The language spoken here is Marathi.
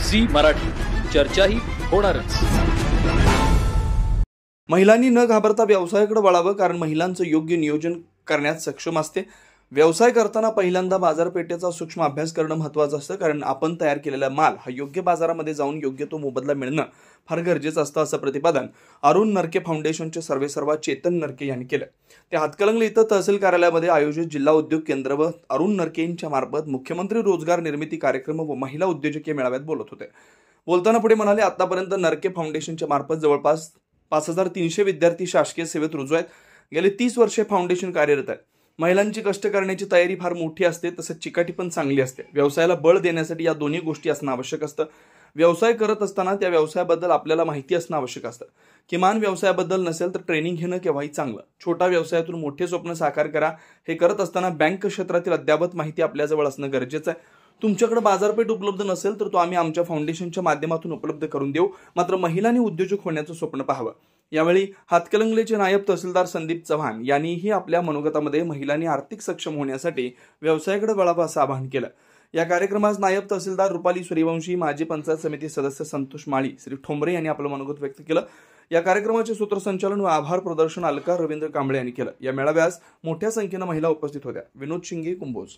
झी मराठी, चर्चाही होणारच। महिलांनी न घाबरता व्यवसायाकडे वळावं, कारण महिलांचं योग्य नियोजन करण्यात सक्षम असते। व्यवसाय करताना पहिल्यांदा बाजारपेठेचा सूक्ष्म अभ्यास करणं महत्त्वाचं असतं, कारण आपण तयार केलेला माल हा योग्य बाजारामध्ये जाऊन योग्य तो मोबदला मिळणं फार गरजेचं असतं, असं प्रतिपादन अरुण नरके फाउंडेशनचे सर्वेसर्वा चेतन नरके यांनी केलं। ते हातकणंगले इथं तहसील कार्यालयामध्ये आयोजित जिल्हा उद्योग केंद्र व अरुण नरके यांच्या मार्फत मुख्यमंत्री रोजगार निर्मिती कार्यक्रम व महिला उद्योजकीय मेळाव्यात बोलत होते। बोलताना पुढे म्हणाले, आतापर्यंत नरके फाउंडेशनच्या मार्फत जवळपास 5300 विद्यार्थी शासकीय सेवेत रुजू आहेत। गेले 30 वर्षे फाउंडेशन कार्यरत आहे। महिलांची कष्ट करण्याची तयारी फार मोठी असते, तसंच चिकाटी पण चांगली असते। व्यवसायाला बळ देण्यासाठी या दोन्ही गोष्टी असणं आवश्यक असतं। व्यवसाय करत असताना त्या व्यवसायाबद्दल आपल्याला माहिती असणं आवश्यक असतं। किमान व्यवसायाबद्दल नसेल तर ट्रेनिंग घेणं केव्हाही चांगलं। छोटा व्यवसायातून मोठे स्वप्न साकार करा। हे करत असताना बँक क्षेत्रातील अद्ययावत माहिती आपल्याजवळ असणं गरजेचं आहे। तुमच्याकडे बाजारपेठ उपलब्ध नसेल तर तो आम्ही आमच्या फाउंडेशनच्या माध्यमातून उपलब्ध करून देऊ, मात्र महिलांनी उद्योजक होण्याचं स्वप्न पाहावं। यावेळी हातकणंगलेचे नायब तहसीलदार संदीप चव्हाण यांनीही आपल्या मनोगतामध्ये महिलांनी आर्थिक सक्षम होण्यासाठी व्यवसायाकडे वळावं असं आवाहन केलं। या कार्यक्रमात नायब तहसीलदार रुपाली सूर्यवंशी, माजी पंचायत समिती सदस्य संतोष माळी, श्री ठोंबरे यांनी आपलं मनोगत व्यक्त केलं। या कार्यक्रमाचे सूत्रसंचालन व आभार प्रदर्शन अलका रवींद्र कांबळे यांनी केलं। या मेळाव्यास मोठ्या संख्येने महिला उपस्थित होत्या। विनोद शिंगे, कुंभोज।